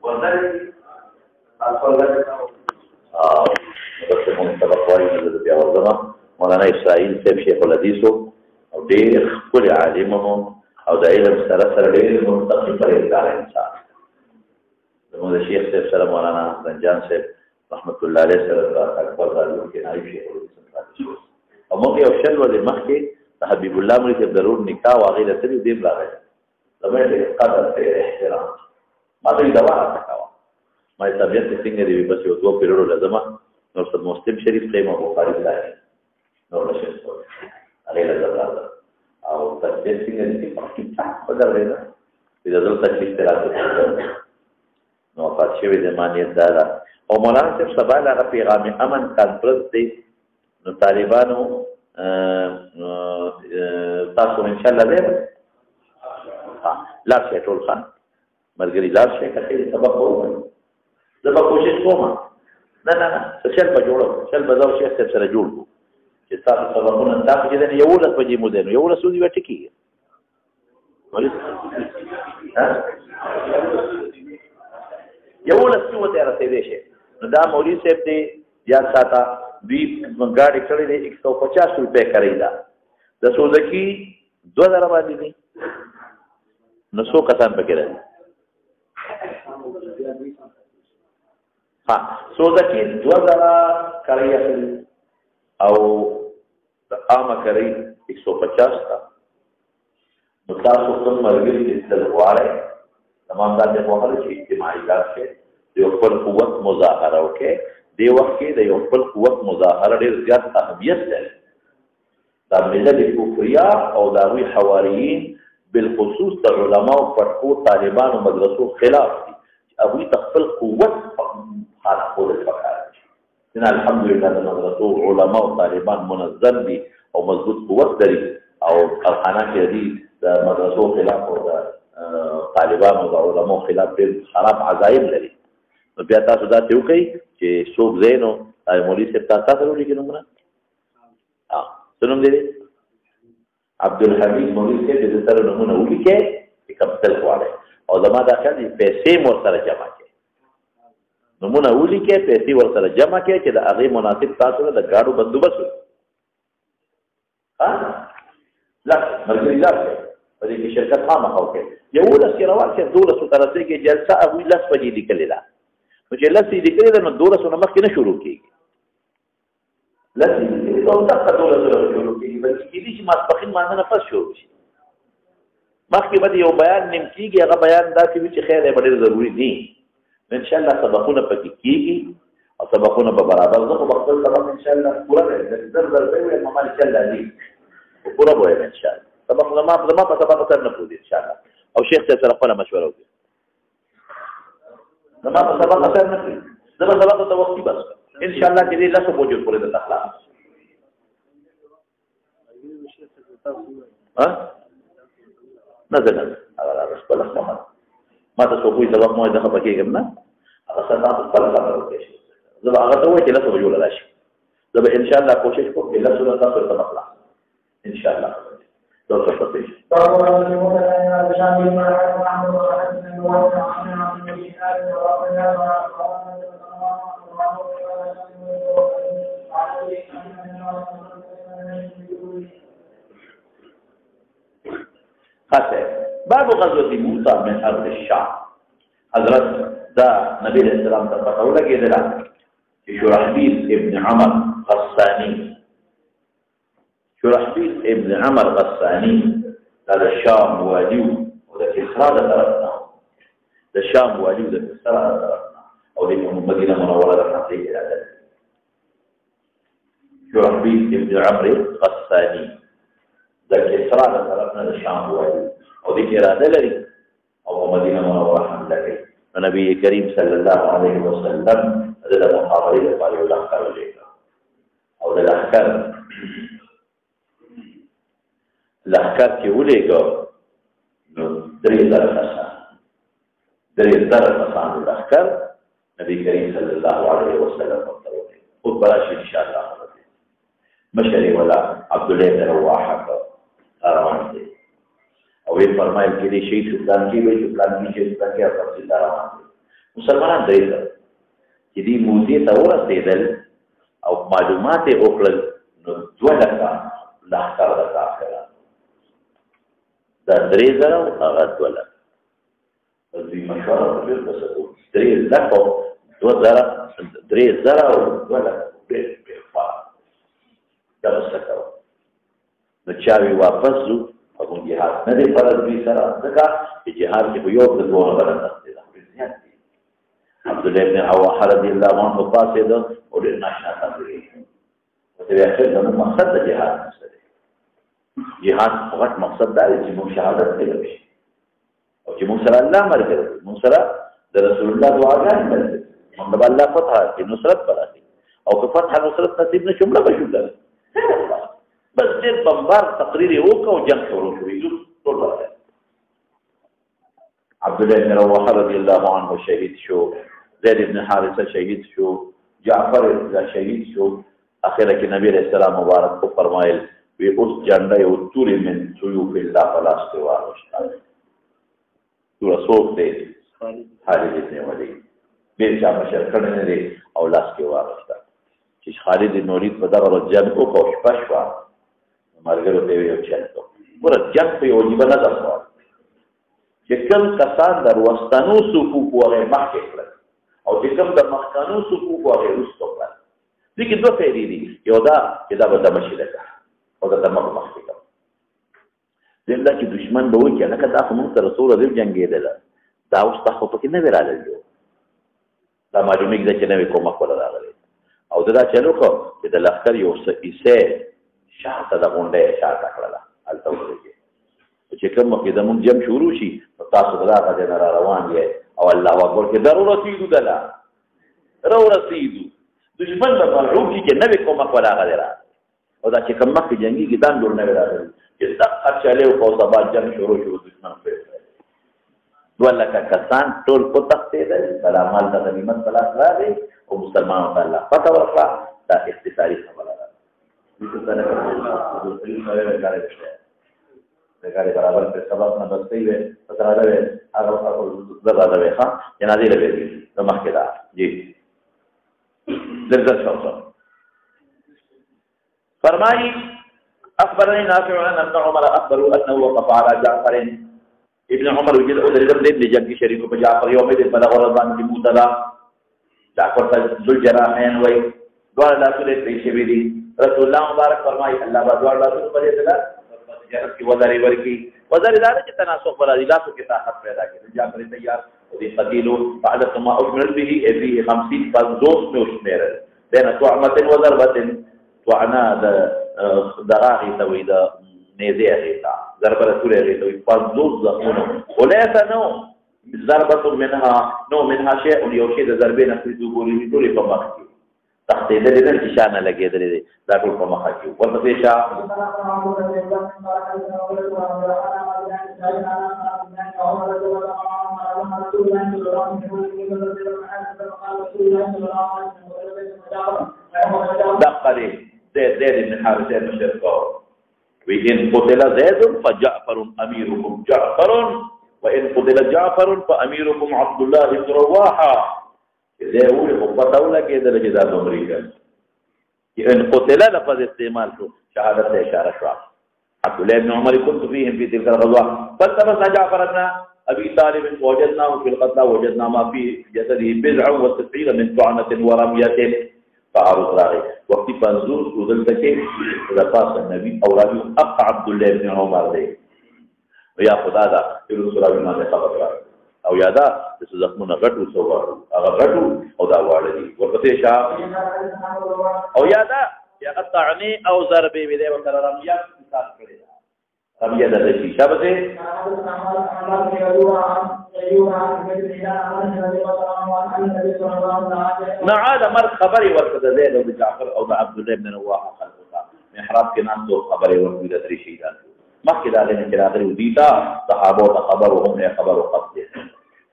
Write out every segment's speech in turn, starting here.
وذلك بس من سبق وایي د بیا ورځما مولانا اسرائیل صاحب شیخ الحدیث او ډېر خپل عالم او د علم سره ډېر متقی پرهیزګار انسان زموږ د شیخ صاحب سره مولانا رنجان صاحب رحمت الله علیه سره اکبر راځو کې نایب شیخ الحدیث او موږ یو شل ولې مخکې د حبیب الله مری صاحب ضرور نکاح واغې له تری دې راغی زموږ قدر ته احترام ما ته دوا راکاوه ما طبیعت څنګه دی بس یو دوه پیریډ لازمه نو سب مسلم شریف قیمه بخاری دی نو نشه هغه لازم او طبیعت څنګه دی په بدل دی دا د تکلیف تراته نو فاصله دې معنی دا او مولانا صاحب سبا له پیغام امن کانفرنس دی نو طالبانو تاسو ان شاء الله به لا شي ټول خان مرګري لار شي کله سبق وایي زه به کوشش کوم نه شل به جوړو شل به زو شیخ سره جوړ کو چې تاسو سبقونه تاسو چې نه یو لس بجې مو دینو یو لس ودی وټی کی یو لس څو ته راځي شي نو دا مولوی صاحب دی یا ساته دوی ګاډي کړي دي 150 روپے کړی دا د سوزکی 2000 باندې دي نو څو کسان پکې راځي ها سوزکی 2000 کړی او د عامه کړی 150 تا نو تاسو کوم مرګري دې تل واره تمام دا په وخت کې اجتماعي کار شي یو خپل قوت مظاهره وکړي دی وخت کې د یو خپل قوت مظاهره ډېر زیات اهمیت لري دا ملت کفریا او د هغوی حواریین بالخصوص د علماو پټکو طالبانو مدرسو خلاف دي هغوی ته خپل قوت خاصول پکار دي نه الحمدلله د مدرسو علماو طالبان منظم دي او مضبوط قوت لري او کارخانه کې دي د مدرسو خلاف او د طالبانو د علماو خلاف ډېر خراب عزایم لري نو بیا تاسو دا ته وکړئ چې څوک زینو مولوي صاحب تاسو سره ولیکئ نومونه څه نوم دی عبدالحمید مولوي صاحب د سره نومونه ولیکئ چې کوم څه غواړي او زما دا خیال دی پیسې مور سره جمع کړئ نومونه ولیکئ پیسې ور سره جمع کړئ چې د هغې مناسب تاسو د ګاډو بندوبست لا مرګري لار په دې کې شرکت خامخا وکړي یولس کې روان شي 1200 ته رسېږي جلسه هغوی 10 بجې لیکلې ده نو چې لسې لیکلې ده نو 1200 نه مخکې نه شروع کېږي لسې لیکلې ده او دقه 1200 نه شروع کېږي بلکې کېدي چې ماسپښین مانځه نه پس شروع شي مخکې به یو بیان نیم کېږي هغه بیان داسې وي چې خیر دی به ډېر ضروري دي نو انشاءالله سبقونه پکې کېږي او سبقونه به برابر زه خو به خپل سبق انشاءالله پوره دی زر به ویم ما انشاءالله دي پوره به ویم انشاءالله سبق زما په سبق سره نه پوهېږي انشاءالله او شیخ صاحب سره خپله مشوره وکړي زما په سبق سره نه کوي زه به سبق ته وختي بس انشاءالله چې دې لسو بجو پورې درته خلاص نه زه هغه خپله خبره ما ته څوک وایي سبق مو زه خفه کېږم نه هغه سره تاسو خپله خبره وکړئ زه به هغه ته وایي چې لسو بجو له راشي زه به انشاءالله کوشش کوم چې لسو نه تاسو سبق خلاص انشاءالله دو تفصيل باب غزوة موسى من أرض الشام حضرت دا نبي الإسلام تفتحوا لك إذن شرحبيل ابن عمر غساني شرحبيل ابن عمر غساني هذا الشام واليو وذا كسرى طرفنا ده الشام واليو ده كسرى طرفنا أو دي مدينة منورة رحمة الله عليه شرحبيل ابن عمر غساني ده كسرى طرفنا ده الشام واليو او دې کې اراده لري او مدینه منوره هم لري نبی کریم صلی الله علیه وسلم د محاورې لپاره یو لښکر ولېږه او د لښکر چې ولېږه نو 3000 کسان لښکر نبی کریم صلی الله علیه وسلم ورته وکړي خود به راشي ان شاء الله مشر ولا عبد الله بن رواحه روان دي او او یې فرمایل چې دې شهید شو پلان کې وایي چې پلان کې شهید پلان کې او تفصیل دا روان دي مسلمانان درې سره چې دې موضوع ته ورسېدل او معلومات یې وکړل نو 2 لکه لښکر د کافرانو دا 3000 او هغه 2 لکه دوی مشوره وکړل بس 3 لکه 3000 او 2 لکه به فرق دا څه کوي نو چاوي واپس ځو او جهاد نه دی فرض دوی سره ځکه چې جهاد کې یو د دوه بدن تخته ده عبد الله بن رواحه رضی الله عنه پاسه ده او د ناشنا تبلیغ او د اخر د مقصد د جهاد سره جهاد فقط مقصد دا دی چې موږ شهادت ته ورشي او چې موږ سره الله مرګ موږ سره د رسول الله دعاګانې مرګ موږ د الله فتح او نصرت برابر او که فتح نصرت نصیب نشو موږ بشو ده بس ډېر بمبار تقریر یې وکړ او جنګ شروع شو ټول راغی عبد الله بن رواحه رضی الله عنه شهید شو زید بن حارثه شهید شو جعفر شهید شو اخر کې نبی علیہ السلام مبارک کو فرمایل وی اوس جنډه یو توري من سيوف الله فلاسته واغشتا تو رسول دې خالد بن ولید به چا مشر کړه نه او لاس کې واغشتا چې خالد بن ولید په دغه ورځ جنگ وکړ شپه مرګرو ته یو چلته ور جنگ په یو دی بنا تاسو چې کوم کسان در وستانو صفوف وغه مخکې کړل او چې کوم د مخکانو صفوف وغه وروسته کړل دغه دوه فائدې دي یو دا چې دا به د مشله او دا د مخکې کړل زنده چې دشمن به وکړي لکه دا خو موږ سره رسول الله جنگېدل دا اوس تاسو په کې نه وراله دا معلومه ده چې نوې کومه کوله راغلی او دا چلو کو چې د لښکر یو څه شاته د غونډې شاته کړله هلته ورګي چې کوم کې د مونږ جمع شروع شي تاسو دا غږ نه روان یې او الله اکبر کې ضرورت یې دلا ضرورت یې دشمن په مرعوب کې نه کومه کوله غلره او دا چې کوم مخکې جنگي کې دان جوړ نه راغلی چې دغه چاله او سبا جمع شروع شو دشمن په ولکه کسان ټول په تختې ده سلامات د غنیمت خلاص راغی او مسلمانانو ته الله فتح ورکړه دا اختصاری خبره ده دغه څنګه برابر په سبب نه بسې وي پتہ راځي هغه دغه راځي ښا جنازې لګي نو مخکې دا جی درځه شاو فرمایي اخبرني نافع عن ابن عمر اخبروا انه وقف على جعفر ابن عمر وجد اول رجل ابن جنگ شریک په جعفر یوم دې په دغه ورځ باندې موتلا جعفر ذل جراحین وای دوه لاسونه پېښې وی دي رسول الله مبارک فرمایي الله باندې لاسونه په دې سره جهاد کی وزاري ورکی وزاري دار چې تناسق ولا دي لاسو کې طاقت پیدا کړي جعفر تیار او دې قتیل بعد ثم اجمل به فيه 50 فزوس نوشمر بين طعمه وضربه وعنا دراغي تويدا نيزي غيتا ضرب رسول غيتا فزوس زخونه وليس نو ضربه منها شيء يوشي ضربين في ذغوري ټول په مخ کې تختې دې نه نشانه لګېدلې دا ټول په مخ کې ورته شاه دقري زيد بن حارثه مشركه وإن قتل زيد فجعفر أميركم جعفر وإن قتل جعفر فأميركم عبد الله بن رواحه زه وې په پتاو لګېدل چې دا امریکا ان قتل لفظ استعمال شو شهادت ته اشاره شو عبد الله بن عمر كنت فيهم في تلك الغزوه فالتمس جعفر بن ابي طالب وجدناه في القتلى وجدنا ما في جسده بضع وتسعير من طعنه ورميه فعرض راغي وقت فنزور وذلك رفاس النبي او راوي اق عبد الله بن عمر دی ويا خدا دا رسول الله ما خبر راغی او یادا د زخمونو غټو سوغړو هغه غټو او دا واړه دي ورته شاه او یادا یا قطعنی او ضربې وی دی وکړه رمیا حساب کړی رمیا د شي شابه نه عاد مر خبري ورکړه زید او جعفر او عبد الله بن رواحه خلفه محراب کې نام تو خبري ورکړه د درې شهیدان مخکې دا غنه چې راغلي ودیتا صحابه او خبرهم نه خبر او قصد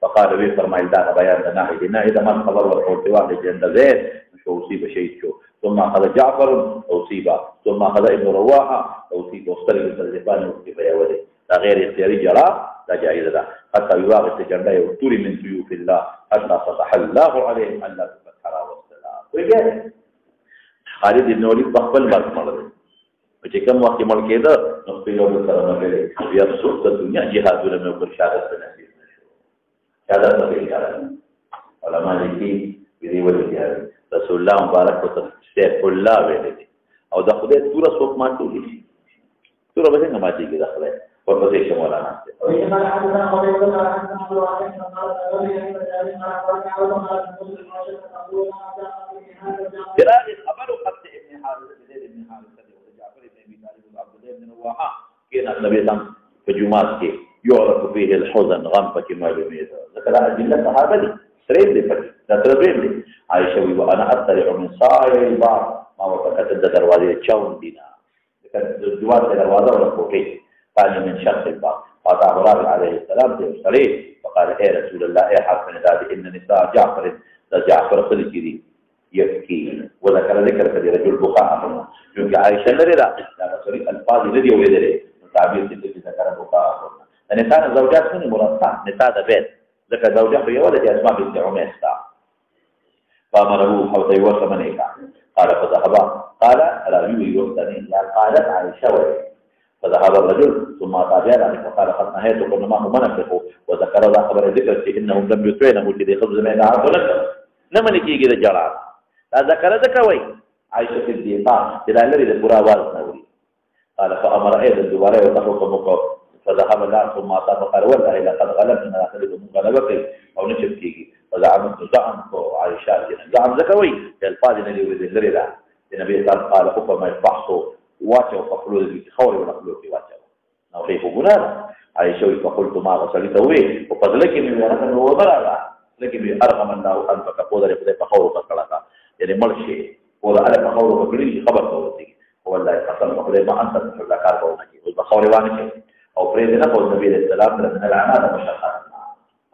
فقال وی فرمایل دا بیان نه دی نه دا ما خبر ورکړ دی واحد جند زید شو اصيب شهید شو ثم اخذ جعفر اصيب ثم اخذ ابن رواحه اصيب واستلم الزبان في بيوله دا غیر اختیاري جړه دا جایز ده حتی یواغې جنډه یو توري من سیوف الله حتی فتح الله عليهم الله فتح والسلام وګورئ خالد بن ولید په خپل مرګ مړ دی چې کوم وخت مړ کېده نو په یو سره نه ویلې بیا څوک د دنیا جهادونه مې پر شهادت نصیب نشو شهادت به یې علماء لیکي دی ولې رسول الله مبارک او سیف الله ویلې او د خدای توره څوک ماتولې توره به څنګه ماتېږي د خدای په پدې کې مولانا فراغ خبر وقت ابن حارث ابن حارث جعفر بن ابي طالب عبد الله بن رواحه كان النبي صلى في جمعات کې يعرف فيه الحزن غم پکې معلومه ده ذکر ادله صحابه دي سرين دي پکې دا تربين دي عائشه وی وانا اطلع من صاير الباب ما وقت د دروازې چاون دينا ذکر دوار دروازه ولا کوټه قال من شق الباب فاتاه رابع عليه السلام صليب فقال اي رسول الله اي حرف نداء ان نساء جعفر خلقي يبكي وذكر ذكر كذي رجل بقاء جو عائشه نريدا لا سوري الفاظ الذي ويدري تعبير الذي ذكر بقاء ان كان زوجات من مرصع نساء البيت ذكر زوجات هي ولد اسماء بنت عميس فامره حوضي وثمنيك قال فذهب قال لا يوثني قالت عائشه فذهب الرجل ثم تابع فقال قد نهيتكم ما هم منفقوا وذكر ذا خبر ذكر انهم لم يطعنوا في خبز من عرض لك نمن کیږي د جړه دا ذکر ذکوي عائشه صدیقه چې دا لري د پورا واز نوري قال فامر ايضا دوباره وتحكمك فذهب لا ثم قال والله لقد غلبنا اخذهم غلبك او نشب کیږي فزعمت عائشه زعم ذکوي الفاظ الذي يريد لري دا النبي قال حكم يفحصوا واچو فقلوا دي خوري ولا خلوا في واچو نو خيفو ګنا عائشه فقلت ما غسلت وي وفضلك من ورثه وبرا لكن ارغم الله ان تقول لك فخور قطلك يعني مرشي ولا على فخور بقولي خبر توتي هو الله قسم بقول ما انت تحب كار قولك والبخور وانك او فريدنا قول النبي عليه السلام من العناء مشقه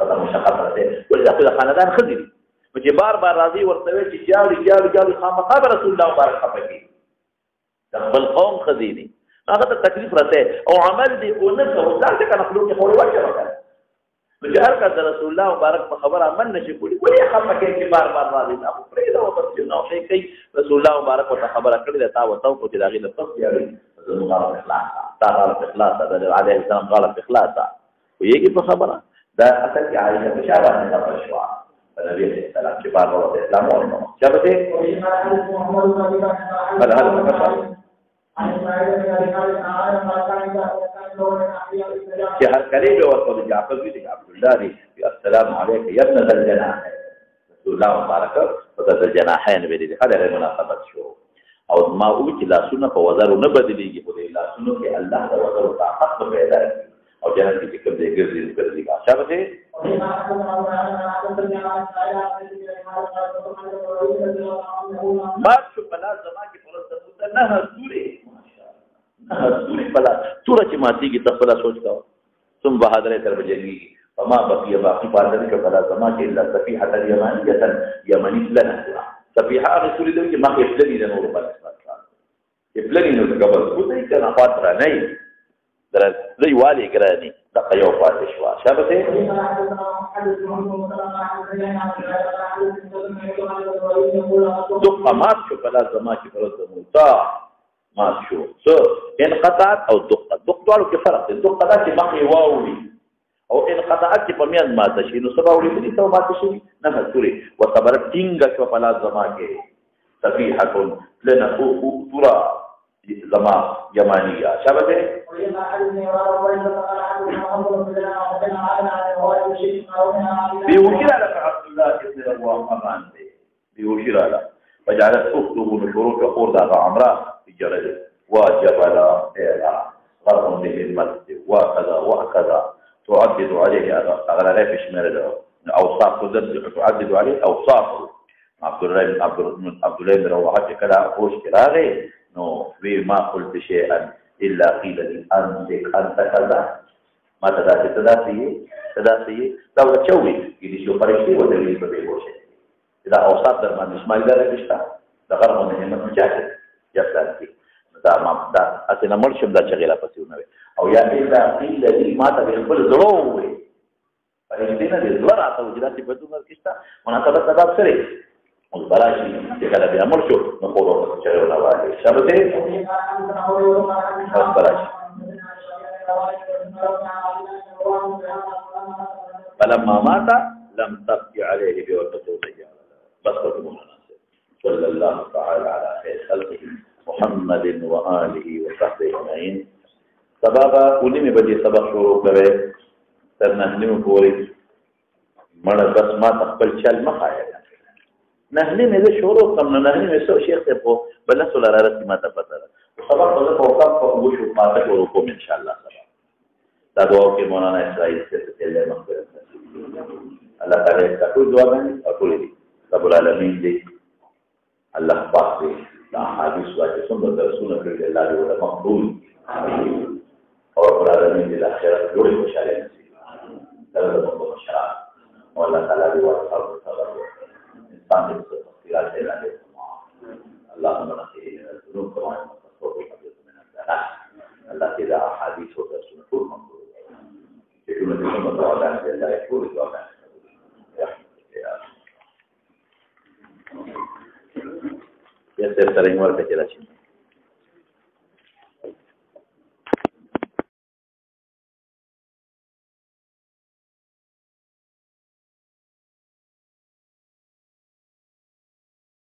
هذا مشقه ولا كل خاندان خذي مجي بار راضي ورتوي چې جاوي خامخا رسول الله بارك خفقي دخل قوم خذيني هذا التكليف رته او عمل دي ونك وذلك كان خلوق خوري وجه مجهر کا رسول الله مبارک په خبر امن نشي کولی ولې خپه کې بار راځي ابو فريده او بس نو شي کوي رسول الله مبارک په خبره کړی دا وتاو کو چې داغه د پس یاري مبارک اخلاص دا اخلاص دا عليه السلام غلط اخلاص ويجي په خبره دا اصل کې عائشه بشاره نه پښوا النبي عليه السلام چې بار ورته اسلام ورنه چبته هذا چې هر کله به ورته جعفر بن عبد الله دی السلام علیک یا ابن ذل جناحین رسول الله مبارک او ذل جناحین به دي هغه مناسبت شو او ما او چې لاسونه په وزر نه بدلېږي په لاسونو کې الله د وزر طاقت پیدا او جنت کې کوم ځای ګرځي شابه ما شو بلا زما کې پرسته نه سوري سوري بلا سورة چې ماتيږي تخبلا سوچ کا ثم بهادر تر بجلی فما بقي باقي پاتل کې بلا زما کې الا صفيحه اليمانيه يمني لنا صفيحه رسول الله کې ما کې فلني د نور په اساس کې فلني نو قبل کوته کنا فاتره نه در زي والي ګراني دغه یو پاتې شو شابه دغه ما شو بلا زما کې پرته ما شو انقطعت او دقه کې فرق دی دقه دا چې مخې واوري او انقطعت چې په میان ماته شي نو سبا ولې دې ته ماته شي نه مسوري وصبرت ټینګه شو په لاس زما کې صفيحه لنا ترى زما يمانيه شبه بيوشير على عبد الله بن رواحه بيوشير على فجعلت اخته من شروط يقول ذا عمراه جلد وجبل غرب به المسجد وكذا وكذا تعدد عليه أغلى في شمال أوصاف تعدد عليه أوصاف عبد الله بن رواحه كلا أخوش كراغي نو ما قلت شيئا إلا قيل لي أنت كذا ما تداسي لو تشوي يدي شو فرشتي ودليل ببيبوشي إذا أوصاف درمان إسماعيل دارك إشتا لغرب من المسجد جبتان فيه دا اسنه مرشم دا چغیلا پسونه او یا الا قیل لي ما ته خپل زړه وي پرېستنه د زړه راته وجدا چې په دومره کېستا مناسبت سبب سره اوس براشي چې کله بیا مړ شو نو خو ورته چې ولا وایي شابته اوس براشي فلما مات لم تبقي عليه بوقته ضياء بس مناسب صلى الله تعالى على خير خلقه محمد وآله وصحبه اجمعين سبابا ولې به سبق شروع کړي تر نهنیو پورې مړه بس ما خپل چل مخایا نهنی مې شروع کوم نهنی مې سو شیخ ته په بل سره راځي ما ته پته سبق به په وخت په وشو پاتې ورو کوم ان شاء الله دا دعا کې مولانا اسرائیل سے ته مغفرت الله تعالی کا ټول دعا باندې اقول دي رب العالمین دې الله پاک دې دا حدیث واجب څنګه رسول الله الله دې مقبول اور رب العالمین دې اخرت جوړه خوشاله نصیب دا د مقبول شرع او الله تعالی دې ورته صبر انسان دې تفصیلات دې لاله اللهم نقي الذنوب كما ينقى من الدنس الله دې احاديث او رسول ټول مقبول يقول لك ثم تعالى لا يقول الله يا سيد سرين ورقة جلاشين